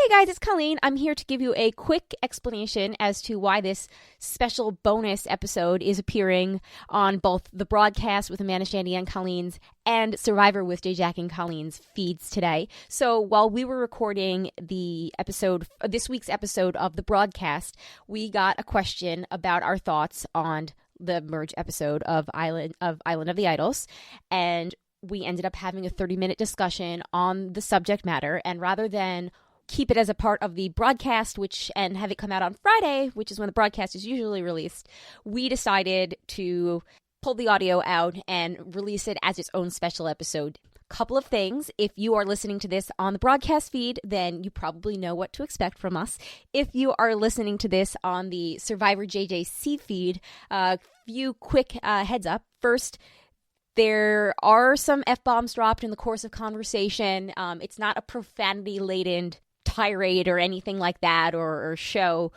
Hey guys, it's Colleen. I'm here to give you a quick explanation as to why this special bonus episode is appearing on both the broadcast with Amanda, Shandy, and Colleen's and Survivor with JJC and Colleen's feeds today. So while we were recording this week's episode of the broadcast, we got a question about our thoughts on the merge episode of Island of the Idols, and we ended up having a 30-minute discussion on the subject matter. And rather than keep it as a part of the broadcast, and have it come out on Friday, which is when the broadcast is usually released, we decided to pull the audio out and release it as its own special episode. Couple of things. If you are listening to this on the broadcast feed, then you probably know what to expect from us. If you are listening to this on the SurvivorJJC feed, a few quick heads up. First, there are some F-bombs dropped in the course of conversation. It's not a profanity-laden tirade or anything like that or show.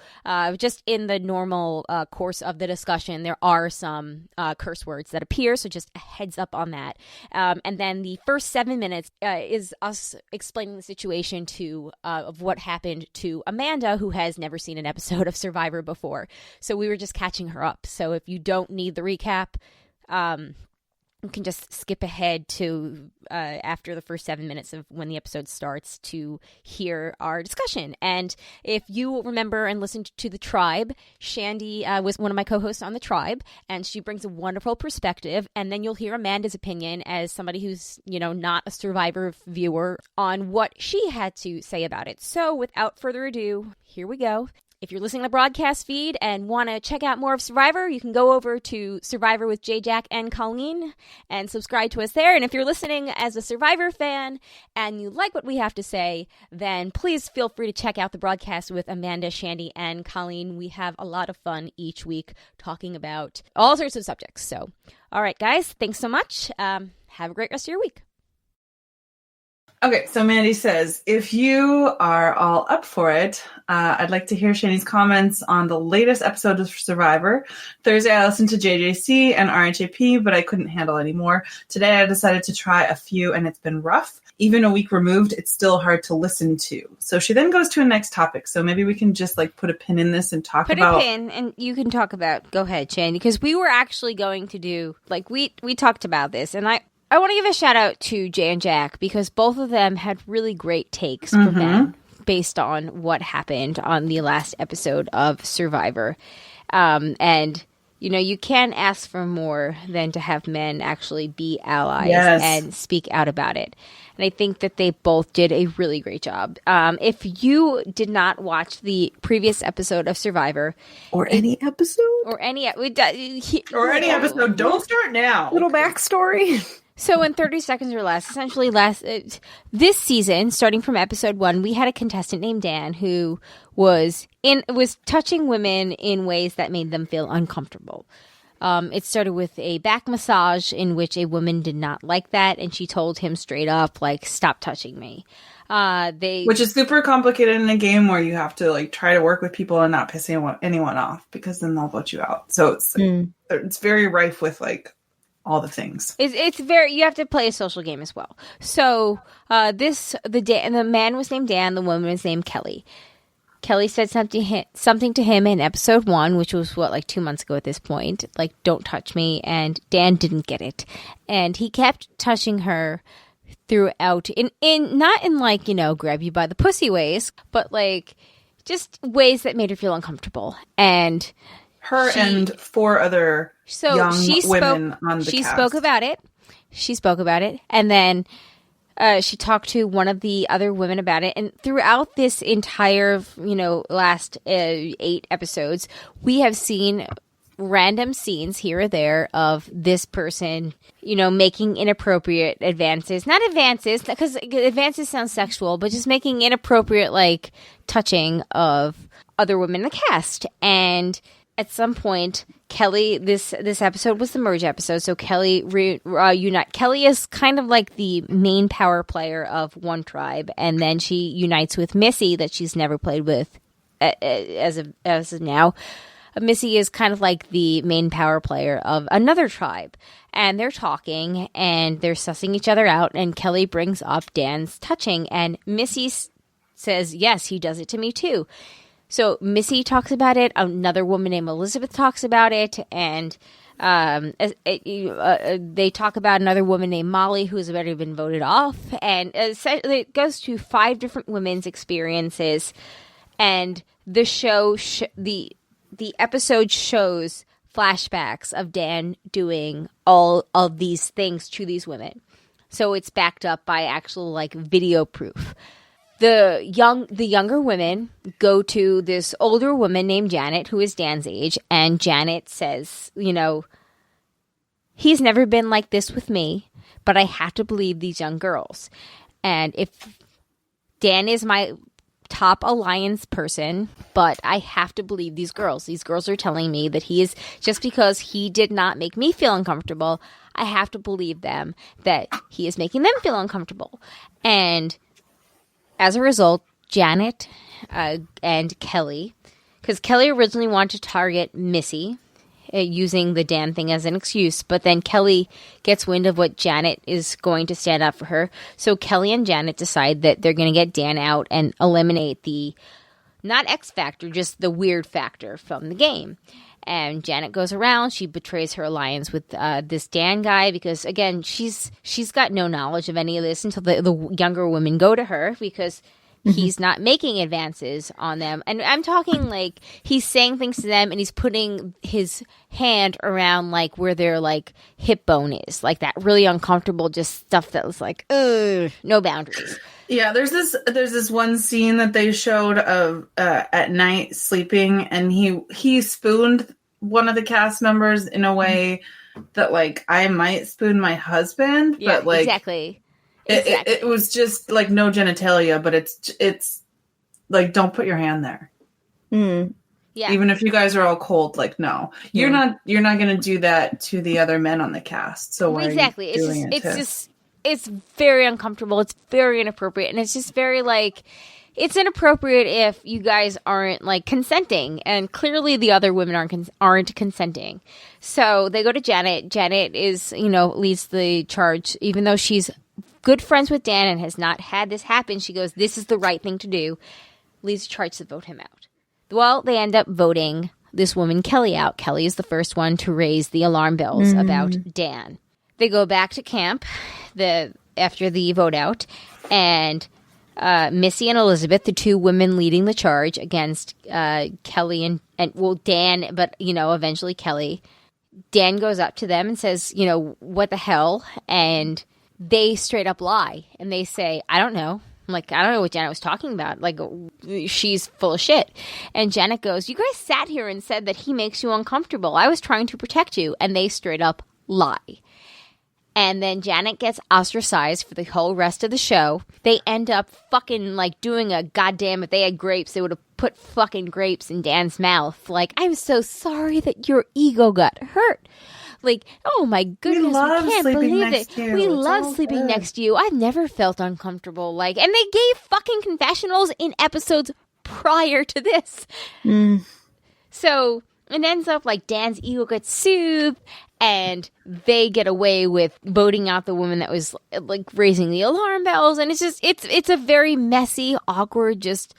Just in the normal course of the discussion, there are some curse words that appear, so just a heads up on that. And then the first 7 minutes is us explaining the situation of what happened to Amanda, who has never seen an episode of Survivor before. So we were just catching her up. So if you don't need the recap, you can just skip ahead to after the first 7 minutes of when the episode starts to hear our discussion. And if you remember and listened to The Tribe, Shandy was one of my co-hosts on The Tribe, and she brings a wonderful perspective. And then you'll hear Amanda's opinion as somebody who's, not a Survivor viewer on what she had to say about it. So without further ado, here we go. If you're listening to the broadcast feed and want to check out more of Survivor, you can go over to Survivor with JJC and Colleen and subscribe to us there. And if you're listening as a Survivor fan and you like what we have to say, then please feel free to check out the broadcast with Amanda, Shandy, and Colleen. We have a lot of fun each week talking about all sorts of subjects. So, all right, guys, thanks so much. Have a great rest of your week. Okay, so Mandy says, if you are all up for it, I'd like to hear Shandy's comments on the latest episode of Survivor. Thursday, I listened to JJC and RHAP, but I couldn't handle any more. Today, I decided to try a few, and it's been rough. Even a week removed, it's still hard to listen to. So she then goes to a next topic. So maybe we can just put a pin in this and talk about... Put a pin, and you can talk about... Go ahead, Shandy, because we were actually going to do... we talked about this, and I want to give a shout out to Jay and Jack because both of them had really great takes for men based on what happened on the last episode of Survivor. And, you can't ask for more than to have men actually be allies and speak out about it. And I think that they both did a really great job. If you did not watch the previous episode of Survivor... Or any episode, don't start now. Little backstory. So in 30 seconds or less, essentially this season, starting from episode 1, we had a contestant named Dan who was touching women in ways that made them feel uncomfortable. It started with a back massage in which a woman did not like that, and she told him straight up, stop touching me. Which is super complicated in a game where you have to try to work with people and not piss anyone off, because then they'll vote you out. So it's very rife with all the things. It's very, you have to play a social game as well. So the man was named Dan, the woman was named Kelly. Kelly said something to him in episode 1, which was 2 months ago at this point, don't touch me, and Dan didn't get it. And he kept touching her throughout not in grab you by the pussy ways, but just ways that made her feel uncomfortable. And and 4 other young women on the cast. She spoke about it. And then she talked to one of the other women about it. And throughout this entire, last 8 episodes, we have seen random scenes here or there of this person, making inappropriate advances. Not advances, because advances sound sexual, but just making inappropriate, touching of other women in the cast. And at some point, Kelly, this episode was the merge episode, so Kelly Kelly is kind of the main power player of one tribe, and then she unites with Missy that she's never played with as of now. Missy is kind of the main power player of another tribe, and they're talking and they're sussing each other out, and Kelly brings up Dan's touching, and Missy says, yes, he does it to me too. So Missy talks about it. Another woman named Elizabeth talks about it. And they talk about another woman named Molly who has already been voted off. And it goes to 5 different women's experiences. And the show, the episode shows flashbacks of Dan doing all of these things to these women. So it's backed up by actual like video proof. The younger women go to this older woman named Janet, who is Dan's age, and Janet says, you know, he's never been like this with me, but I have to believe these young girls. And if Dan is my top alliance person, but I have to believe these girls. These girls are telling me that he is, just because he did not make me feel uncomfortable, I have to believe them that he is making them feel uncomfortable. And as a result, Janet and Kelly, because Kelly originally wanted to target Missy using the Dan thing as an excuse, but then Kelly gets wind of what Janet is going to stand up for her. So Kelly and Janet decide that they're going to get Dan out and eliminate the, not X factor, just the weird factor from the game. And Janet goes around. She betrays her alliance with this Dan guy because, again, she's got no knowledge of any of this until the younger women go to her because he's not making advances on them. And I'm talking like he's saying things to them and he's putting his hand around like where their like hip bone is, like that really uncomfortable just stuff that was like, ugh, no boundaries. Yeah, there's this one scene that they showed of at night sleeping, and he spooned one of the cast members in a way that like I might spoon my husband, Yeah, but like exactly. It was just like no genitalia, but it's like don't put your hand there. Mm. Yeah, even if you guys are all cold, like no, you're not going to do that to the other men on the cast. So why exactly. Are you doing It's very uncomfortable. It's very inappropriate. And it's just very like, it's inappropriate if you guys aren't like consenting. And clearly the other women aren't consenting. So they go to Janet. Janet is, leads the charge, even though she's good friends with Dan and has not had this happen. She goes, this is the right thing to do. Leads the charge to vote him out. Well, they end up voting this woman Kelly out. Kelly is the first one to raise the alarm bells about Dan. They go back to camp after the vote out, and Missy and Elizabeth, the 2 women leading the charge against Kelly and Dan, but eventually Kelly. Dan goes up to them and says, what the hell? And they straight up lie, and they say, I don't know. I'm like, I don't know what Janet was talking about. Like, she's full of shit. And Janet goes, you guys sat here and said that he makes you uncomfortable. I was trying to protect you. And they straight up lie. And then Janet gets ostracized for the whole rest of the show. They end up fucking, like, doing a goddamn, if they had grapes, they would have put fucking grapes in Dan's mouth. Like, I'm so sorry that your ego got hurt. Like, oh my goodness, we can't believe it. We love sleeping next to you. I've never felt uncomfortable. Like, and they gave fucking confessionals in episodes prior to this. So it ends up like Dan's ego gets soothed, and they get away with voting out the woman that was like raising the alarm bells. And it's just, it's a very messy, awkward, just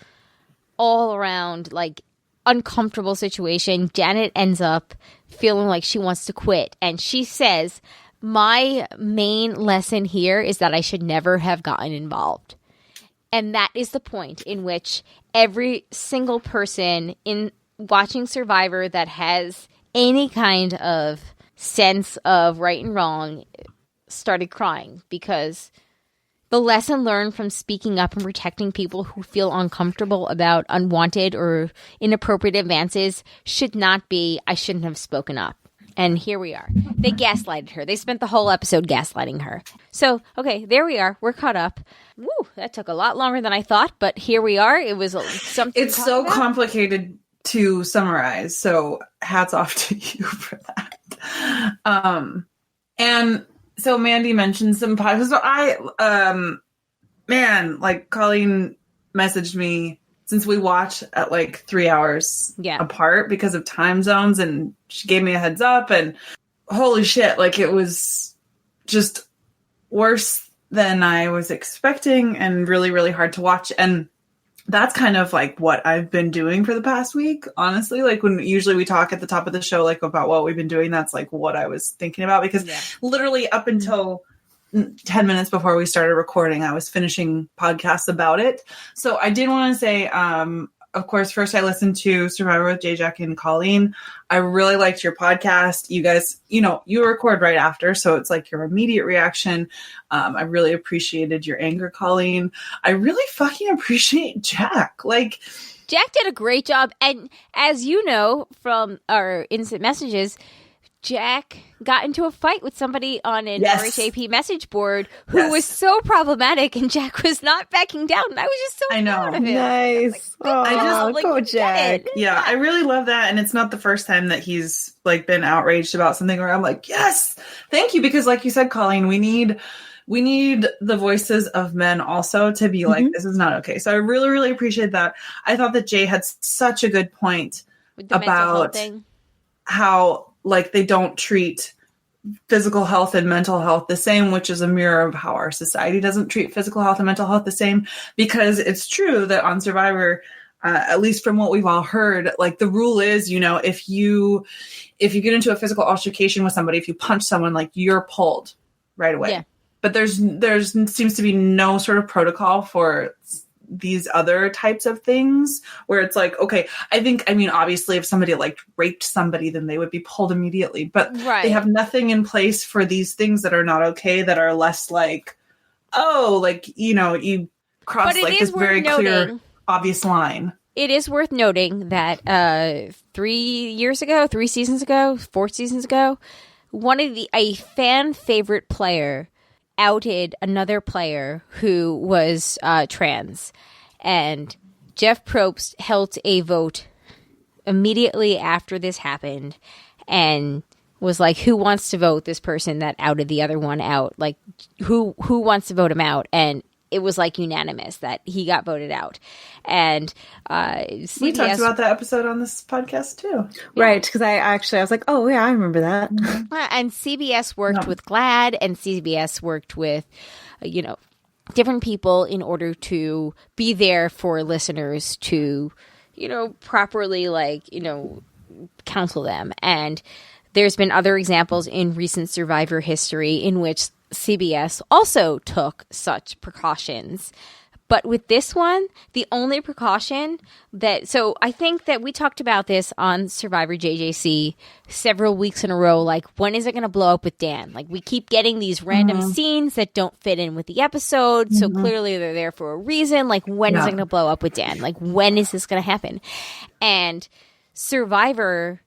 all around like uncomfortable situation. Janet ends up feeling like she wants to quit, and she says, my main lesson here is that I should never have gotten involved. And that is the point in which every single person in watching Survivor that has any kind of sense of right and wrong started crying, because the lesson learned from speaking up and protecting people who feel uncomfortable about unwanted or inappropriate advances should not be, I shouldn't have spoken up. And here we are. They gaslighted her. They spent the whole episode gaslighting her. So, okay, there we are. We're caught up. Woo, that took a lot longer than I thought, but here we are. It was something. It's so complicated to summarize, so hats off to you for that. And so Mandy mentioned some podcasts. So like Colleen messaged me, since we watch at like 3 hours apart because of time zones, and she gave me a heads up, and holy shit, like it was just worse than I was expecting and really, really hard to watch. And that's kind of like what I've been doing for the past week, honestly. Like when usually we talk at the top of the show, like about what we've been doing, that's like what I was thinking about, because literally up until 10 minutes before we started recording, I was finishing podcasts about it. So I did want to say, of course, first I listened to Survivor with JJC and Colleen. I really liked your podcast. You guys, you record right after, so it's like your immediate reaction. I really appreciated your anger, Colleen. I really fucking appreciate Jack. Like, Jack did a great job. And as you know from our instant messages, Jack got into a fight with somebody on an RHAP message board who was so problematic, and Jack was not backing down. And I was just so proud of him. Nice. Go Jack. Yeah, I really love that. And it's not the first time that he's like been outraged about something where I'm like, yes, thank you. Because like you said, Colleen, we need the voices of men also to be like, this is not okay. So I really, really appreciate that. I thought that Jay had such a good point about how like they don't treat physical health and mental health the same, which is a mirror of how our society doesn't treat physical health and mental health the same. Because it's true that on Survivor, at least from what we've all heard, like the rule is, if you get into a physical altercation with somebody, if you punch someone, like you're pulled right away. Yeah. But there's seems to be no sort of protocol for these other types of things where it's like, okay, I mean, obviously if somebody like raped somebody, then they would be pulled immediately, but they have nothing in place for these things that are not okay, that are less like, you cross like this very clear, obvious line. It is worth noting that 4 seasons ago, a fan favorite player outed another player who was trans, and Jeff Probst held a vote immediately after this happened and was like, who wants to vote this person that outed the other one out? Like, who wants to vote him out? And it was like unanimous that he got voted out. And CBS, we talked about that episode on this podcast too, right? Because I was like, oh yeah, I remember that. And CBS worked with GLAAD, and CBS worked with different people in order to be there for listeners to properly counsel them. And there's been other examples in recent Survivor history in which CBS also took such precautions. But with this one, the only precaution so I think that we talked about this on SurvivorJJC several weeks in a row, like, when is it going to blow up with Dan? Like, we keep getting these random scenes that don't fit in with the episode, so clearly they're there for a reason. Like, when is it going to blow up with Dan? Like, when is this going to happen? And Survivor,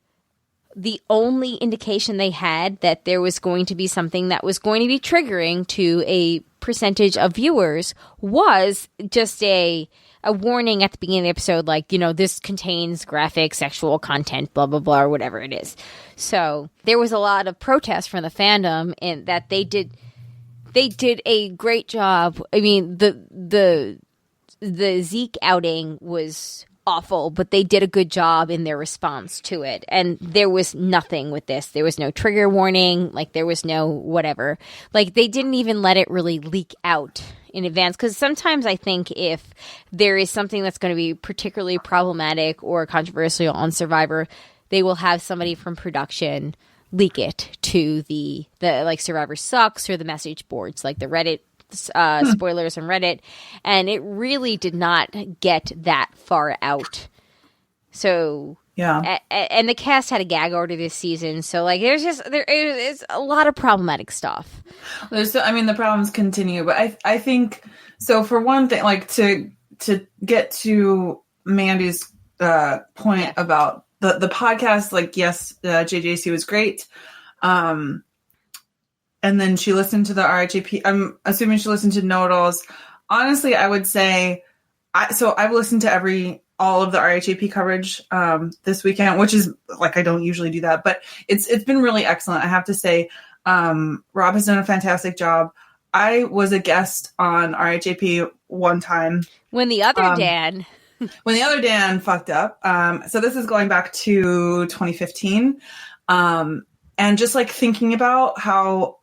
the only indication they had that there was going to be something that was going to be triggering to a percentage of viewers was just a warning at the beginning of the episode, like, this contains graphic sexual content, blah, blah, blah, or whatever it is. So there was a lot of protest from the fandom in that they did a great job. I mean, the Zeke outing was awful, but they did a good job in their response to it. And there was nothing with this. There was no trigger warning. Like, there was no whatever. Like, they didn't even let it really leak out in advance. Because sometimes I think if there is something that's going to be particularly problematic or controversial on Survivor, they will have somebody from production leak it to the like Survivor Sucks or the message boards, like the Reddit spoilers on Reddit, and it really did not get that far out. So and the cast had a gag order this season, so like there is a lot of problematic stuff. The problems continue, but I think so. For one thing, like to get to Mandy's point about the podcast, like, yes, JJC was great. And then she listened to the RHAP. I'm assuming she listened to Know-It-Alls. Honestly, I would say, I've listened to all of the RHAP coverage this weekend, which is like, I don't usually do that, but it's been really excellent. I have to say, Rob has done a fantastic job. I was a guest on RHAP one time when the other Dan fucked up. So this is going back to 2015, and just like thinking about how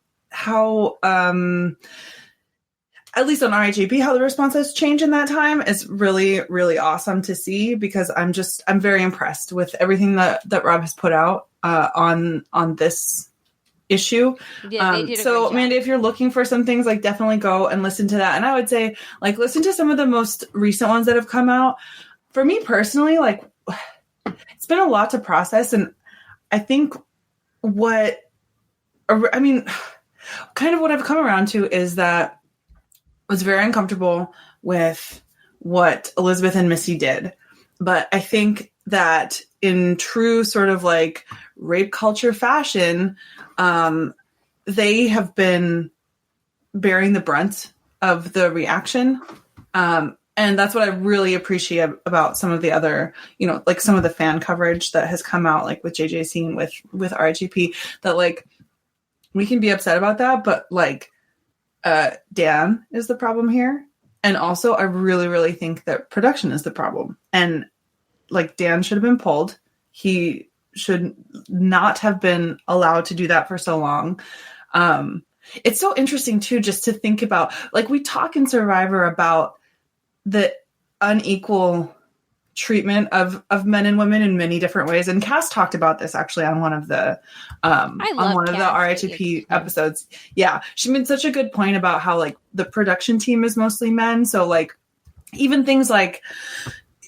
at least on RHAP, how the response has changed in that time is really, really awesome to see, because I'm very impressed with everything that Rob has put out on this issue. Yeah, they did a so great job. Mandy, if you're looking for some things, like definitely go and listen to that. And I would say like listen to some of the most recent ones that have come out. For me personally, like it's been a lot to process, and I think kind of what I've come around to is that I was very uncomfortable with what Elizabeth and Missy did. But I think that in true sort of like rape culture fashion, they have been bearing the brunt of the reaction. And that's what I really appreciate about some of the other, you know, like some of the fan coverage that has come out, like with JJC and with RHEP, that like we can be upset about that, but like Dan is the problem here. And also I really, really think that production is the problem. And like Dan should have been pulled. He should not have been allowed to do that for so long. It's so interesting too, just to think about, like we talk in Survivor about the unequal treatment of men and women in many different ways. And Cass talked about this actually on one of the RHAP episodes. Yeah. She made such a good point about how like the production team is mostly men. So like even things like,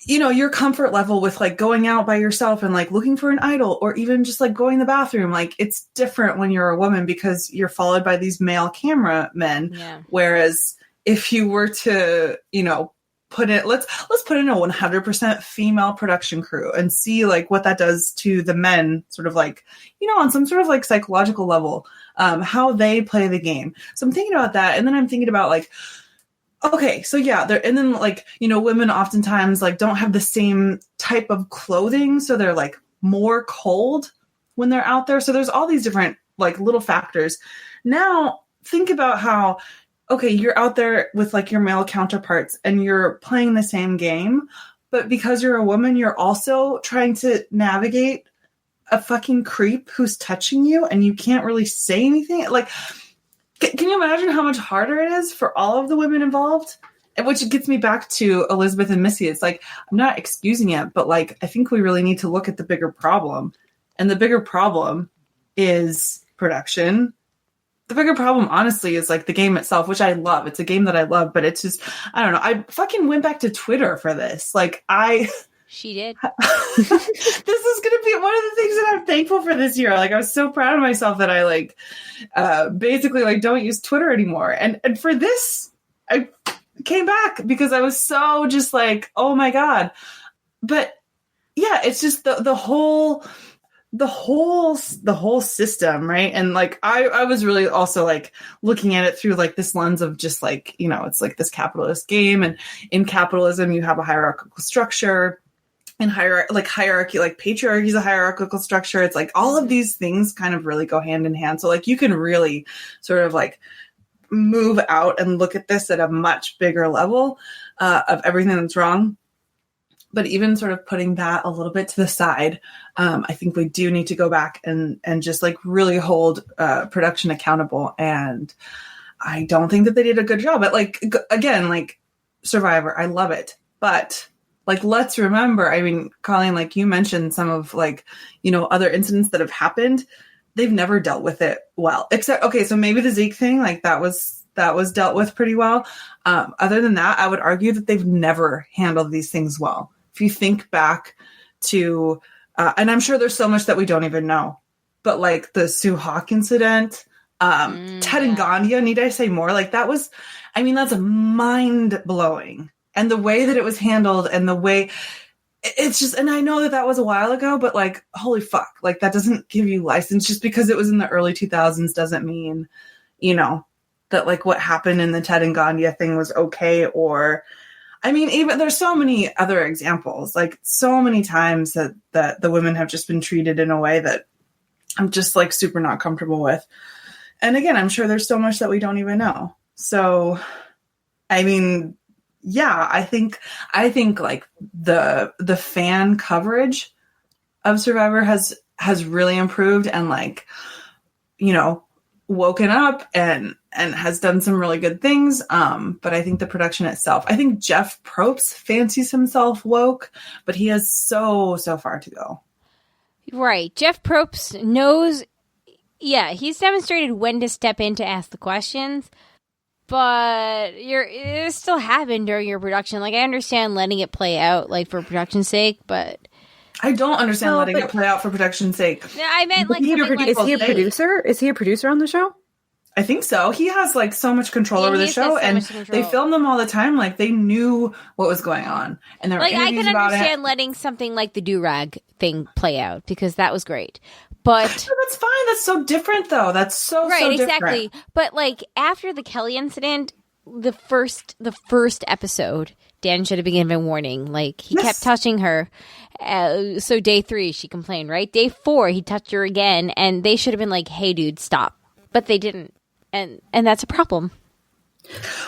you know, your comfort level with like going out by yourself and like looking for an idol, or even just like going to the bathroom, like it's different when you're a woman because you're followed by these male cameramen. Yeah. Whereas if you were to, you know, let's put in a 100% female production crew and see like what that does to the men, sort of like, you know, on some sort of like psychological level, how they play the game. So I'm thinking about that. And then I'm thinking about like, okay, so yeah, and then like, you know, women oftentimes like don't have the same type of clothing. So they're like more cold when they're out there. So there's all these different like little factors. Now think about how, okay, you're out there with like your male counterparts and you're playing the same game, but because you're a woman, you're also trying to navigate a fucking creep who's touching you and you can't really say anything. Like, can you imagine how much harder it is for all of the women involved? And which gets me back to Elizabeth and Missy. It's like, I'm not excusing it, but like, I think we really need to look at the bigger problem. And the bigger problem is production. The bigger problem, honestly, is like the game itself, which I love. It's a game that I love, but it's just, I don't know. I fucking went back to Twitter for this. Like She did. This is going to be one of the things that I'm thankful for this year. Like I was so proud of myself that I like basically like don't use Twitter anymore. And for this, I came back because I was so just like, oh my God. But yeah, it's just the whole system, right? And like I was really also like looking at it through like this lens of just like, you know, it's like this capitalist game, and in capitalism you have a hierarchical structure, and hierarchy, like patriarchy is a hierarchical structure. It's like all of these things kind of really go hand in hand. So like you can really sort of like move out and look at this at a much bigger level of everything that's wrong. But even sort of putting that a little bit to the side, I think we do need to go back and just like really hold production accountable. And I don't think that they did a good job. But like, again, like Survivor, I love it. But like, let's remember, I mean, Colleen, like you mentioned some of like, you know, other incidents that have happened. They've never dealt with it well, except, okay, so maybe the Zeke thing, like that was dealt with pretty well. Other than that, I would argue that they've never handled these things well. If you think back to, and I'm sure there's so much that we don't even know, but like the Sue Hawk incident, Ted and Gandia, need I say more? Like that was, I mean, that's mind blowing. And the way that it was handled and the way it's just, and I know that was a while ago, but like, holy fuck, like that doesn't give you license. Just because it was in the early 2000s doesn't mean, you know, that like what happened in the Ted and Gandia thing was okay. Or, I mean, even there's so many other examples, like so many times that the women have just been treated in a way that I'm just like super not comfortable with. And again, I'm sure there's so much that we don't even know. So, I mean, yeah, I think like the fan coverage of Survivor has really improved and like, you know, woken up and and has done some really good things. But I think the production itself, I think Jeff Probst fancies himself woke, but he has so far to go. Right. Jeff Probst knows, he's demonstrated when to step in to ask the questions, but it still happened during your production. Like, I understand letting it play out, like, for production's sake, but... I don't understand letting it play out for production's sake. I meant, like, is he a producer? Is he a producer on the show? I think so. He has like so much control over the show, and they film them all the time. Like they knew what was going on, and there were interviews about it. I can understand letting something like the do-rag thing play out because that was great. But that's fine. That's so different, though. That's so right, so exactly. different. But like after the Kelly incident, the first episode, Dan should have been given warning. Like he kept touching her. So day 3, she complained. Right, day 4, he touched her again, and they should have been like, "Hey, dude, stop." But they didn't. And that's a problem.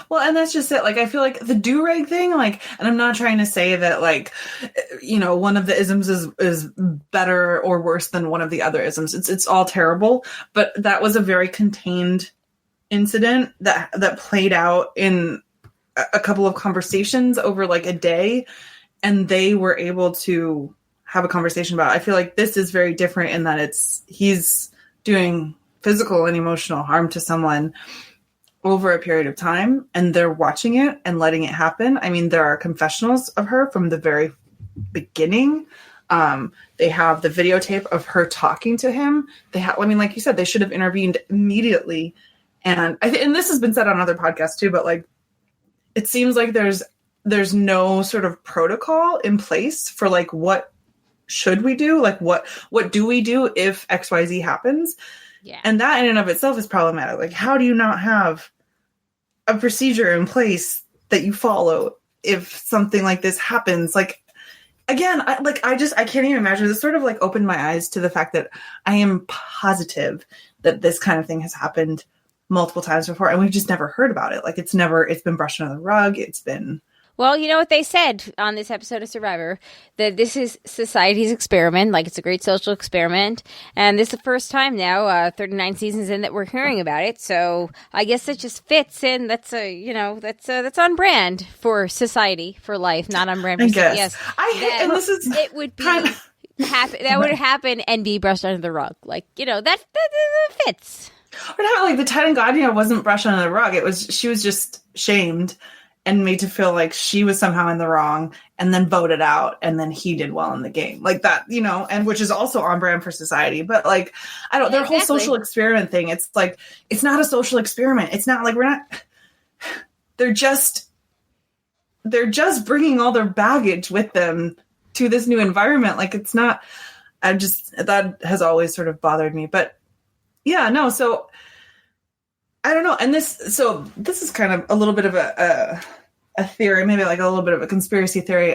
Well, and that's just it. Like, I feel like the do-rag thing, like, and I'm not trying to say that, like, you know, one of the isms is better or worse than one of the other isms. It's all terrible. But that was a very contained incident that played out in a couple of conversations over like a day. And they were able to have a conversation about it. I feel like this is very different in that he's doing physical and emotional harm to someone over a period of time, and they're watching it and letting it happen. I mean, there are confessionals of her from the very beginning. They have the videotape of her talking to him. I mean, like you said, they should have intervened immediately. And and this has been said on other podcasts too, but like, it seems like there's no sort of protocol in place for like, what should we do? Like, what do we do if XYZ happens? Yeah. And that in and of itself is problematic. Like, how do you not have a procedure in place that you follow if something like this happens? Like, again, I can't even imagine. This sort of like opened my eyes to the fact that I am positive that this kind of thing has happened multiple times before, and we've just never heard about it. Like, it's been brushed under the rug. It's been... Well, you know what they said on this episode of Survivor, that this is society's experiment, like it's a great social experiment, and this is the first time now, 39 seasons in, that we're hearing about it, so I guess it just fits in. That's on brand for society, for life, not on brand for yes. It would be happen, that would happen and be brushed under the rug. Like, you know, that fits. Or not like the Ted and Gardner wasn't brushed under the rug. She was just shamed and made to feel like she was somehow in the wrong, and then voted out, and then he did well in the game. Like that, you know, and which is also on brand for society. But like, I don't, their whole social experiment thing, it's like, it's not a social experiment. It's not like they're just bringing all their baggage with them to this new environment. Like, it's not, that has always sort of bothered me. But yeah, no, so I don't know. And this is kind of a little bit of a theory, maybe like a little bit of a conspiracy theory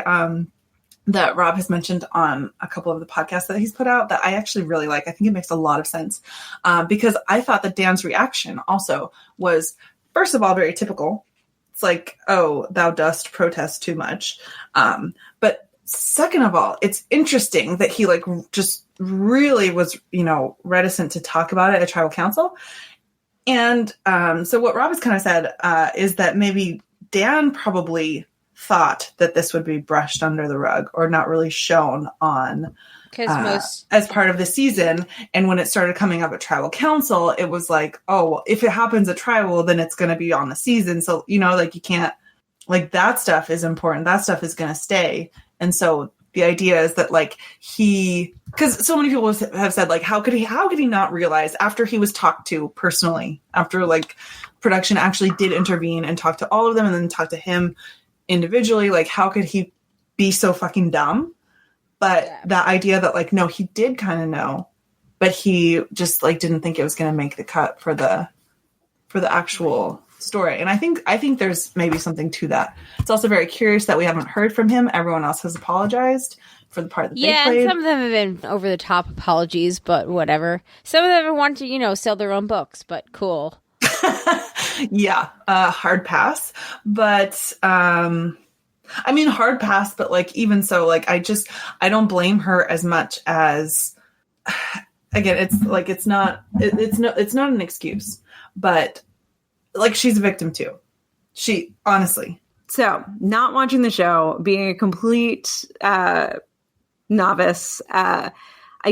that Rob has mentioned on a couple of the podcasts that he's put out that I actually really like. I think it makes a lot of sense because I thought that Dan's reaction also was, first of all, very typical. It's like, oh, thou dost protest too much. But second of all, it's interesting that he like just really was, you know, reticent to talk about it at tribal council. And so what Rob has kind of said is that maybe Dan probably thought that this would be brushed under the rug or not really shown on as part of the season. And when it started coming up at tribal council, it was like, oh, well, if it happens at tribal, then it's going to be on the season. So, you know, like you can't, like that stuff is important. That stuff is going to stay. And so the idea is that like because so many people have said like, how could he not realize after he was talked to personally, after like production actually did intervene and talk to all of them and then talk to him individually, like how could he be so fucking dumb? But that idea that like, no, he did kind of know, but he just like didn't think it was going to make the cut for the actual story. And I think there's maybe something to that. It's also very curious that we haven't heard from him. Everyone else has apologized for the part that they played. Yeah, some of them have been over the top apologies, but whatever. Some of them have wanted to, you know, sell their own books, but cool. Yeah, hard pass. But I mean, hard pass, but like even so, like I don't blame her as much as again, it's like it's not an excuse, but like she's a victim too. She honestly. So, not watching the show, being a complete novice, I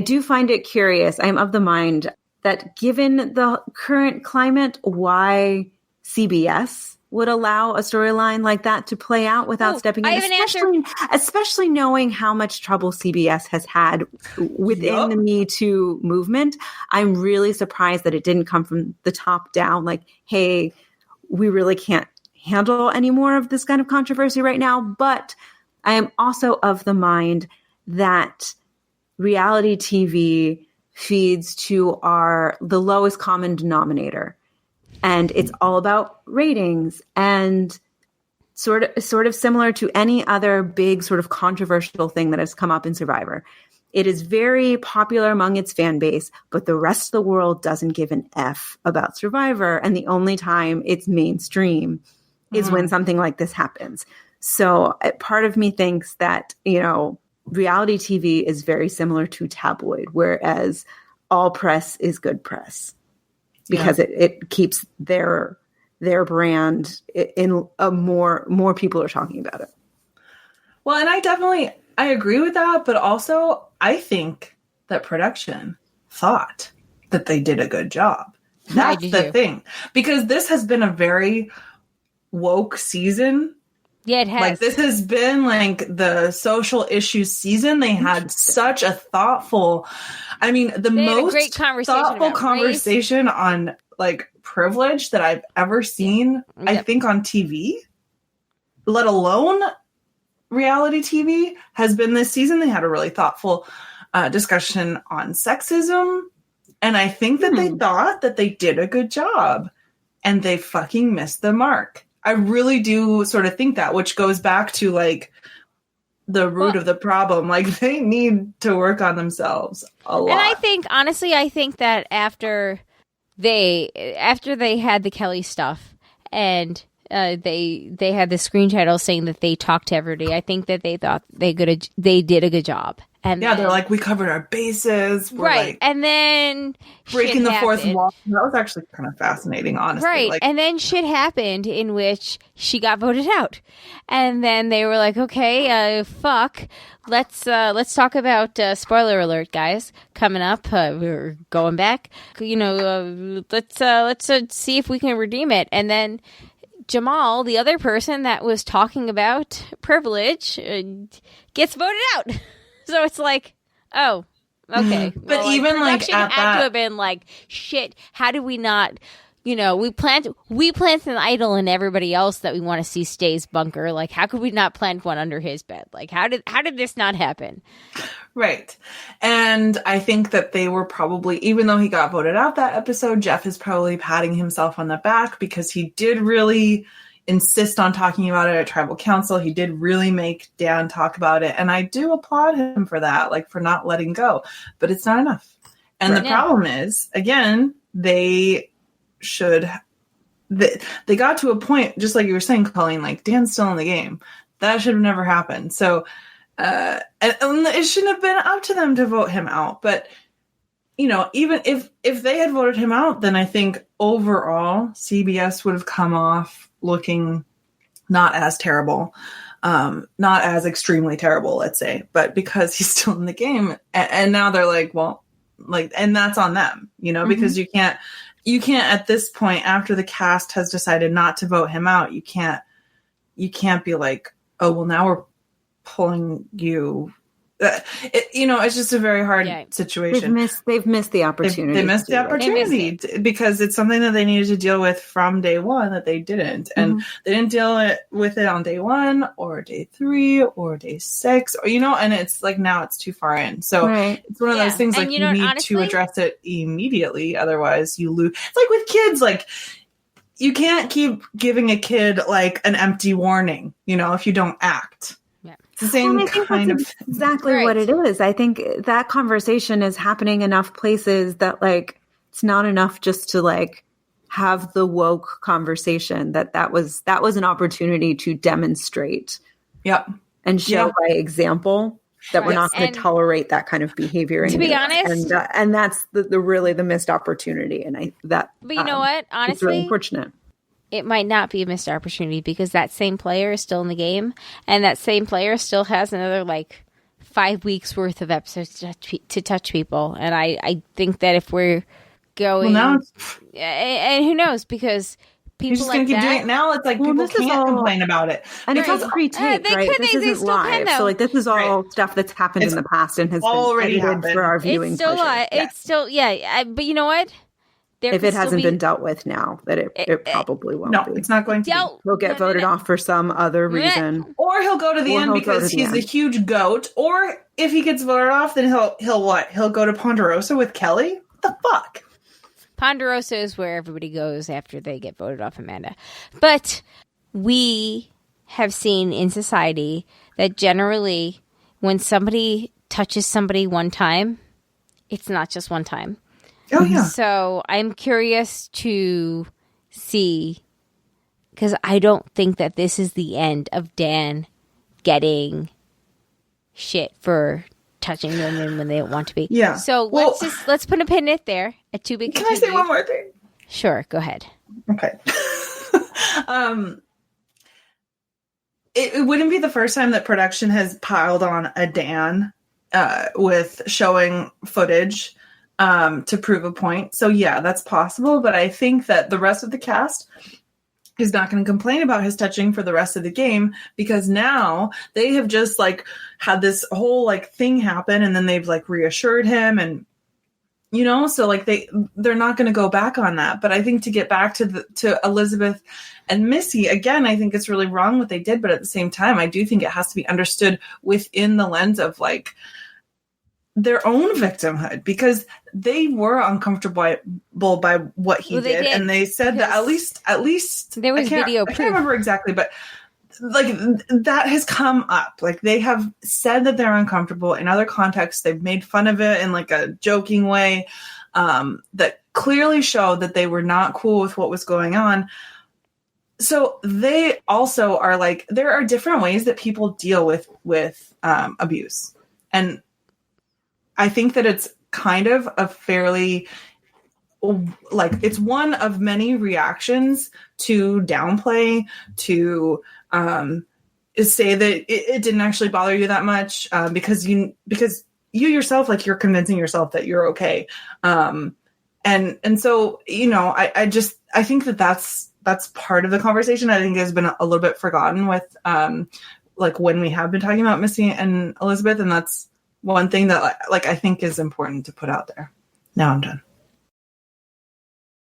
do find it curious. I'm of the mind that given the current climate, why CBS would allow a storyline like that to play out without stepping in, especially knowing how much trouble CBS has had within the Me Too movement. I'm really surprised that it didn't come from the top down, like, hey, we really can't handle any more of this kind of controversy right now. But I am also of the mind that reality TV feeds to the lowest common denominator. And it's all about ratings, and sort of similar to any other big sort of controversial thing that has come up in Survivor. It is very popular among its fan base, but the rest of the world doesn't give an F about Survivor. And the only time it's mainstream is when something like this happens. So part of me thinks that, reality TV is very similar to tabloid, whereas all press is good press. Because it keeps their brand in a more people are talking about it. Well, and I agree with that, but also I think that production thought that they did a good job. That's the thing. Because this has been a very woke season. Yeah, it has. Like, this has been like the social issues season. They had such a thoughtful, the most great thoughtful conversation on like privilege that I've ever seen, I think, on TV, let alone reality TV, has been this season. They had a really thoughtful discussion on sexism. And I think that they thought that they did a good job, and they fucking missed the mark. I really do sort of think that, which goes back to like the root of the problem. Like, they need to work on themselves a lot. And I think that after they had the Kelly stuff, and they had the screen title saying that they talked to everybody, I think that they thought they did a good job. And they're like, we covered our bases. We're right. Like, and then breaking the fourth wall. That was actually kind of fascinating, honestly. Right. Like, and then shit happened in which she got voted out. And then they were like, okay, fuck. Let's talk about, spoiler alert, guys, coming up. We're going back. Let's see if we can redeem it. And then Jamal, the other person that was talking about privilege, gets voted out. So it's like, oh, okay. But well, even like production at had to have been like, shit, how did we not, we plant an idol in everybody else that we want to see stays bunker. Like, how could we not plant one under his bed? Like, how did this not happen? Right. And I think that they were probably, even though he got voted out that episode, Jeff is probably patting himself on the back because he did really insist on talking about it at tribal council. He did really make Dan talk about it. And I do applaud him for that, like, for not letting go, but it's not enough. And the problem is, again, they got to a point, just like you were saying, Colleen, like, Dan's still in the game. That should have never happened. So, and it shouldn't have been up to them to vote him out. But, even if they had voted him out, then I think overall CBS would have come off looking not as terrible, not as extremely terrible, let's say, but because he's still in the game. And now they're like, well, like, and that's on them, because you can't at this point, after the cast has decided not to vote him out, you can't be like, oh, well, now we're pulling you. It's just a very hard situation. They've missed the opportunity. They missed the opportunity because it's something that they needed to deal with from day one that they didn't. And they didn't deal with it on day 1 or day 3 or day 6, or, and it's like, now it's too far in. So it's one of those things, like, you need to address it immediately. Otherwise you lose. It's like with kids, like, you can't keep giving a kid like an empty warning, if you don't act. The same kind of exactly what it is. I think that conversation is happening enough places that, like, it's not enough just to like have the woke conversation. That was an opportunity to demonstrate, and show by example that we're not going to tolerate that kind of behavior. To be honest, and that's the really the missed opportunity. And but you know what? Honestly, it's really unfortunate. it might not be a missed opportunity because that same player is still in the game, and that same player still has another 5 weeks worth of episodes to touch people. And I think that if we're going, and who knows, because people you're just going to keep doing it now. It's people can't complain about it. And it's all pre-taped, right? This isn't live. So this is all stuff that's happened in the past and has already been edited for our viewing pleasure. It's still, but you know what? If it hasn't been dealt with now, that it probably won't be. No, it's not going to be. He'll get voted off for some other reason. Or he'll go to the end because he's a huge goat. Or if he gets voted off, then he'll what? He'll go to Ponderosa with Kelly? What the fuck? Ponderosa is where everybody goes after they get voted off, Amanda. But we have seen in society that generally when somebody touches somebody one time, it's not just one time. Oh, yeah. So I'm curious to see, because I don't think that this is the end of Dan getting shit for touching women when they don't want to be. Yeah. So let's put a pin in it there at Too Big. Can I say one more thing? Sure, go ahead. Okay. It wouldn't be the first time that production has piled on a Dan with showing footage to prove a point. So yeah, that's possible. But I think that the rest of the cast is not going to complain about his touching for the rest of the game, because now they have just had this whole thing happen, and then they've reassured him, and so they're not going to go back on that. But I think to get back to Elizabeth and Missy again, I think it's really wrong what they did. But at the same time, I do think it has to be understood within the lens of their own victimhood, because they were uncomfortable by what he did, and they said that at least there was video proof. I can't remember exactly, but that has come up. They have said that they're uncomfortable in other contexts. They've made fun of it in a joking way that clearly showed that they were not cool with what was going on. So they also are there are different ways that people deal with abuse, and I think that it's kind of a fairly it's one of many reactions to downplay, to say that it didn't actually bother you that much because you yourself you're convincing yourself that you're okay, and so I think that's part of the conversation. I think has been a little bit forgotten with when we have been talking about Missy and Elizabeth, and that's one thing that I think is important to put out there. Now I'm done.